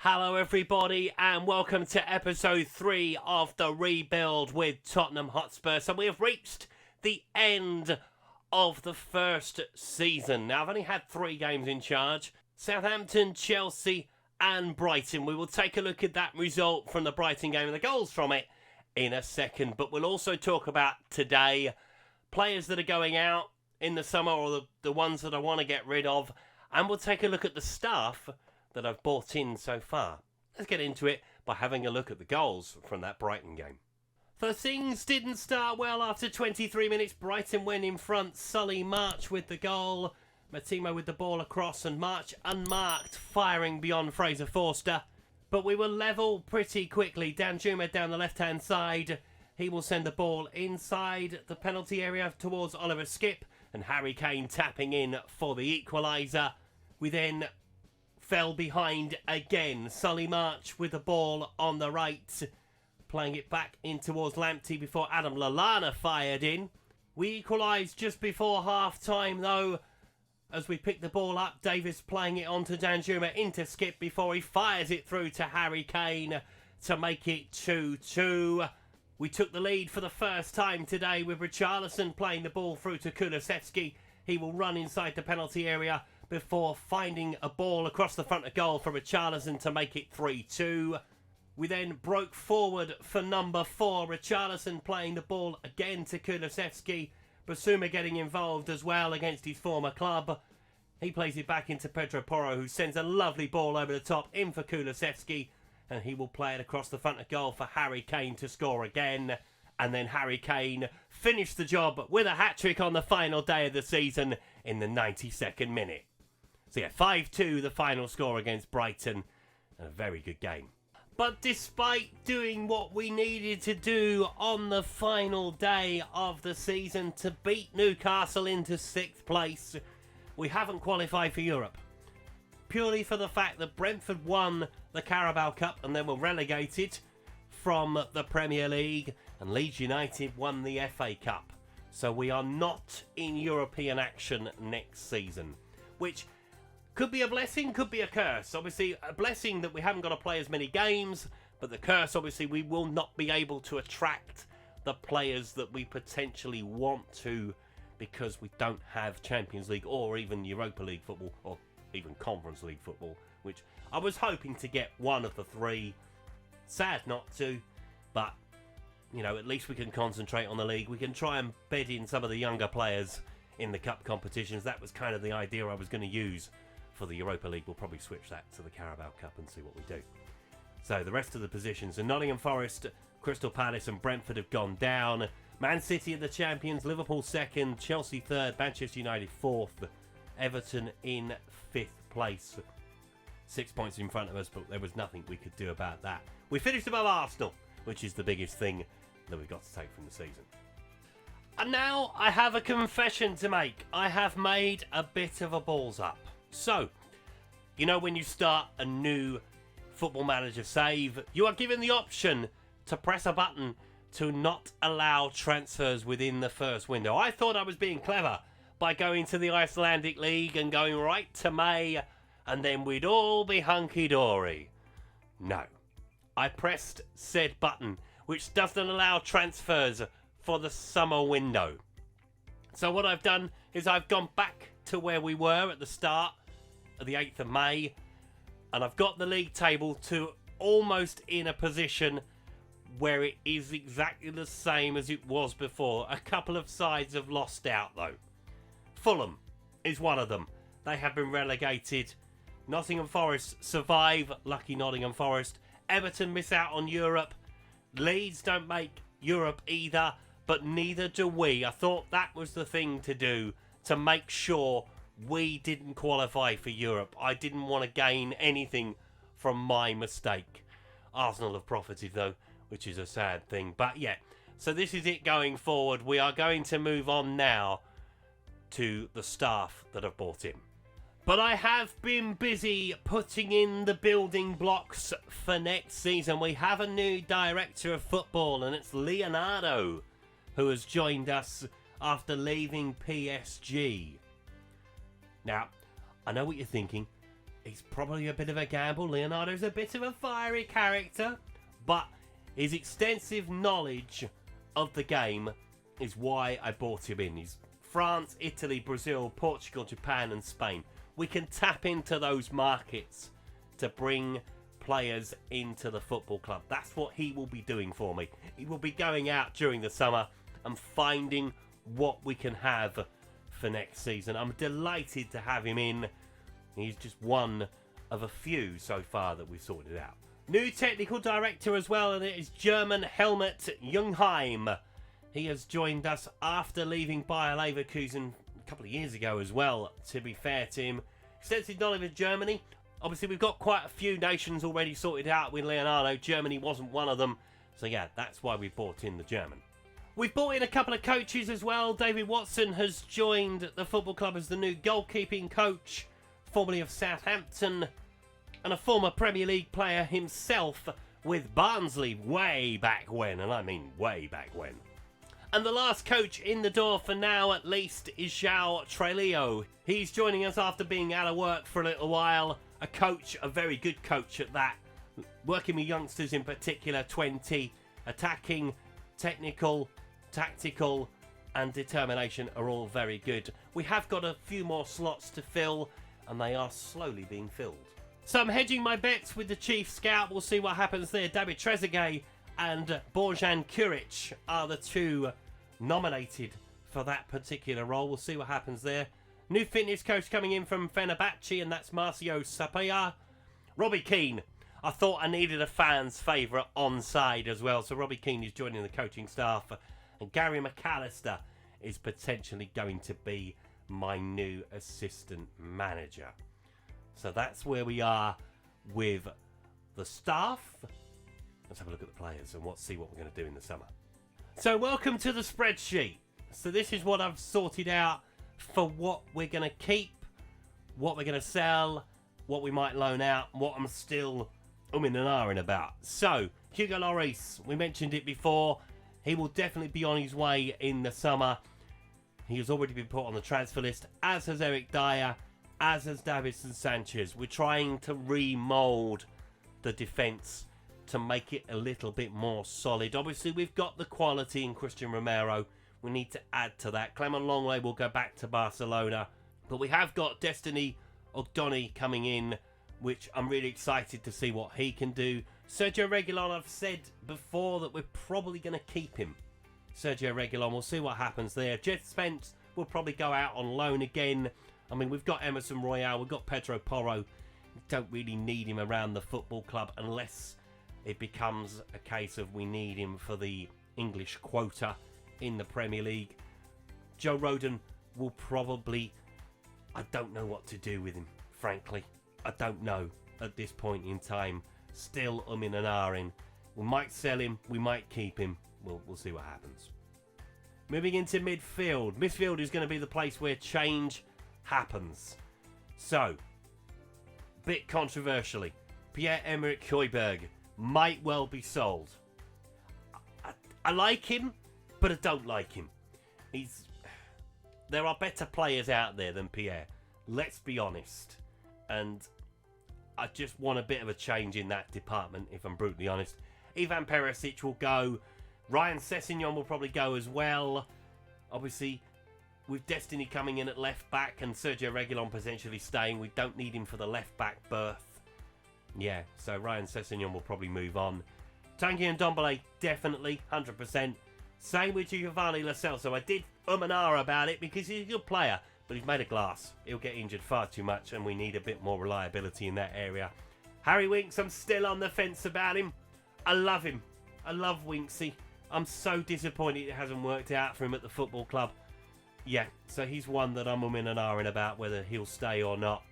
Hello everybody and welcome to episode 3 of the rebuild with Tottenham Hotspur. So we have reached the end of the first season. Now I've only had 3 games in charge. Southampton, Chelsea and Brighton. We will take a look at that result from the Brighton game and the goals from it in a second. But we'll also talk about today players that are going out in the summer or the ones that I want to get rid of. And we'll take a look at the staff that I've bought in so far. Let's get into it by having a look at the goals from that Brighton game. So things didn't start well after 23 minutes. Brighton went in front. Sully March with the goal. Matimo with the ball across and March unmarked, firing beyond Fraser Forster. But we were level pretty quickly. Danjuma down the left-hand side. He will send the ball inside the penalty area towards Oliver Skipp. And Harry Kane tapping in for the equaliser. We then fell behind again. Sully March with the ball on the right, playing it back in towards Lamptey before Adam Lallana fired in. We equalised just before half-time though, as we picked the ball up. Davis playing it on to Danjuma into Skipp before he fires it through to Harry Kane to make it 2-2. We took the lead for the first time today with Richarlison playing the ball through to Kulusevski. He will run inside the penalty area before finding a ball across the front of goal for Richarlison to make it 3-2. We then broke forward for number 4. Richarlison playing the ball again to Kulusevski. Basuma getting involved as well against his former club. He plays it back into Pedro Porro, who sends a lovely ball over the top in for Kulusevski. And he will play it across the front of goal for Harry Kane to score again. And then Harry Kane finished the job with a hat-trick on the final day of the season in the 92nd minute. So yeah, 5-2 the final score against Brighton. And a very good game. But despite doing what we needed to do on the final day of the season to beat Newcastle into 6th place, we haven't qualified for Europe. Purely for the fact that Brentford won the Carabao Cup and they were relegated from the Premier League, and Leeds United won the FA Cup. So we are not in European action next season, which could be a blessing, could be a curse. Obviously, a blessing that we haven't got to play as many games, but the curse, obviously, we will not be able to attract the players that we potentially want to because we don't have Champions League or even Europa League football or even Conference League football, which I was hoping to get one of the 3. Sad not to, but, you know, at least we can concentrate on the league. We can try and bed in some of the younger players in the cup competitions. That was kind of the idea I was going to use for the Europa League. We'll probably switch that to the Carabao Cup and see what we do. So the rest of the positions, so Nottingham Forest, Crystal Palace and Brentford have gone down. Man City are the champions, Liverpool 2nd, Chelsea 3rd, Manchester United 4th, Everton in 5th place. 6 points in front of us, but there was nothing we could do about that. We finished above Arsenal, which is the biggest thing that we've got to take from the season. And now I have a confession to make. I have made a bit of a balls up. So, you know when you start a new Football Manager save, you are given the option to press a button to not allow transfers within the first window. I thought I was being clever by going to the Icelandic League and going right to May, and then we'd all be hunky-dory. No. I pressed said button, which doesn't allow transfers for the summer window. So what I've done is I've gone back to where we were at the start of the 8th of May, and I've got the league table to almost in a position where it is exactly the same as it was before. A couple of sides have lost out though. Fulham is one of them. They have been relegated. Nottingham Forest survive, lucky Nottingham Forest. Everton miss out on Europe. Leeds don't make Europe either, but neither do we. I thought that was the thing to do, to make sure we didn't qualify for Europe. I didn't want to gain anything from my mistake. Arsenal have profited though, which is a sad thing. But yeah, so this is it going forward. We are going to move on now to the staff that have bought in. But I have been busy putting in the building blocks for next season. We have a new director of football, and it's Leonardo, who has joined us after leaving PSG. Now, I know what you're thinking. It's probably a bit of a gamble. Leonardo's a bit of a fiery character, but his extensive knowledge of the game is why I brought him in. He's France, Italy, Brazil, Portugal, Japan and Spain. We can tap into those markets to bring players into the football club. That's what he will be doing for me. He will be going out during the summer and finding what we can have for next season. I'm delighted to have him in. He's just one of a few so far that we've sorted out. New technical director as well, and it is German Helmut Jungheim. He has joined us after leaving Bayer Leverkusen a couple of years ago as well, to be fair to him. Extensive knowledge of Germany. Obviously, we've got quite a few nations already sorted out with Leonardo. Germany wasn't one of them. So yeah, that's why we brought in the German. We've brought in a couple of coaches as well. David Watson has joined the football club as the new goalkeeping coach, formerly of Southampton, and a former Premier League player himself with Barnsley way back when, and I mean way back when. And the last coach in the door for now, at least, is João Trelio. He's joining us after being out of work for a little while. A coach, a very good coach at that. Working with youngsters in particular, 20. Attacking, technical, tactical and determination are all very good. We have got a few more slots to fill, and they are slowly being filled. So I'm hedging my bets with the chief scout. We'll see what happens there. David Trezeguet and Borjan Kuric are the two nominated for that particular role. We'll see what happens there. New fitness coach coming in from Fenerbahce, and that's Marcio Sapaya. Robbie Keane. I thought I needed a fan's favourite on side as well, so Robbie Keane is joining the coaching staff, and Gary McAllister is potentially going to be my new assistant manager. So that's where we are with the staff. Let's have a look at the players and see what we're going to do in the summer. So welcome to the spreadsheet. So this is what I've sorted out for what we're going to keep, what we're going to sell, what we might loan out, what I'm still umming and ahhing about. So Hugo Lloris, we mentioned it before. He will definitely be on his way in the summer. He has already been put on the transfer list, as has Eric Dyer, as has Davinson Sanchez. We're trying to remould the defence to make it a little bit more solid. Obviously, we've got the quality in Christian Romero. We need to add to that. Clement Longley will go back to Barcelona. But we have got Destiny Ogdoni coming in, which I'm really excited to see what he can do. Sergio Reguilon, I've said before that we're probably going to keep him. Sergio Reguilon, we'll see what happens there. Jed Spence will probably go out on loan again. I mean, we've got Emerson Royale, we've got Pedro Porro. We don't really need him around the football club unless it becomes a case of we need him for the English quota in the Premier League. Joe Rodon will probably... I don't know what to do with him, frankly. I don't know at this point in time. Still umming and ahhing. We might sell him, we might keep him. We'll see what happens. Moving into midfield. Midfield is going to be the place where change happens. So, bit controversially, Pierre-Emerick Højbjerg might well be sold. I like him, but I don't like him. There are better players out there than Pierre. Let's be honest. And I just want a bit of a change in that department, if I'm brutally honest. Ivan Perisic will go. Ryan Sessegnon will probably go as well. Obviously, with Destiny coming in at left back and Sergio Reguilon potentially staying, we don't need him for the left back berth. Yeah, so Ryan Sessegnon will probably move on. Tanguy Ndombele, definitely, 100%. Same with Giovanni Lo Celso. I did and ah about it because he's a good player, but he's made of glass. He'll get injured far too much, and we need a bit more reliability in that area. Harry Winks, I'm still on the fence about him. I love him. I love Winksy. I'm so disappointed it hasn't worked out for him at the football club. Yeah, so he's one that I'm umming and ahhing about whether he'll stay or not.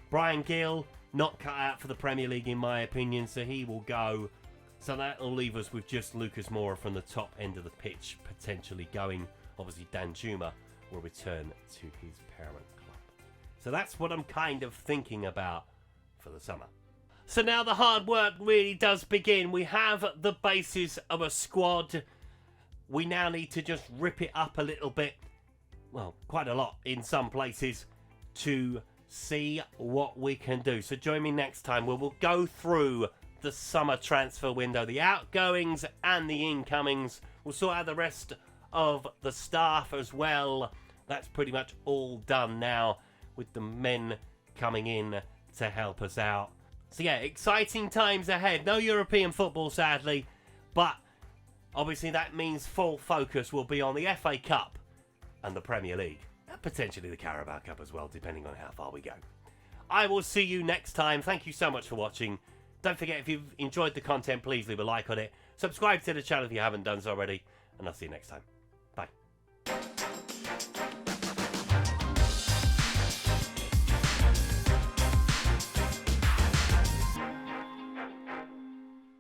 Brian Gill, not cut out for the Premier League in my opinion, so he will go. So that'll leave us with just Lucas Moura from the top end of the pitch potentially going. Obviously Dan Juma will return to his parent club. So that's what I'm kind of thinking about for the summer. So now the hard work really does begin. We have the basis of a squad. We now need to just rip it up a little bit. Well, quite a lot in some places to see what we can do. So join me next time where we'll go through the summer transfer window, the outgoings and the incomings. We'll sort out the rest of the staff as well. That's pretty much all done now with the men coming in to help us out. So yeah, exciting times ahead. No European football, sadly, but obviously that means full focus will be on the FA Cup and the Premier League. And potentially the Carabao Cup as well, depending on how far we go. I will see you next time. Thank you so much for watching. Don't forget, if you've enjoyed the content, please leave a like on it. Subscribe to the channel if you haven't done so already. And I'll see you next time.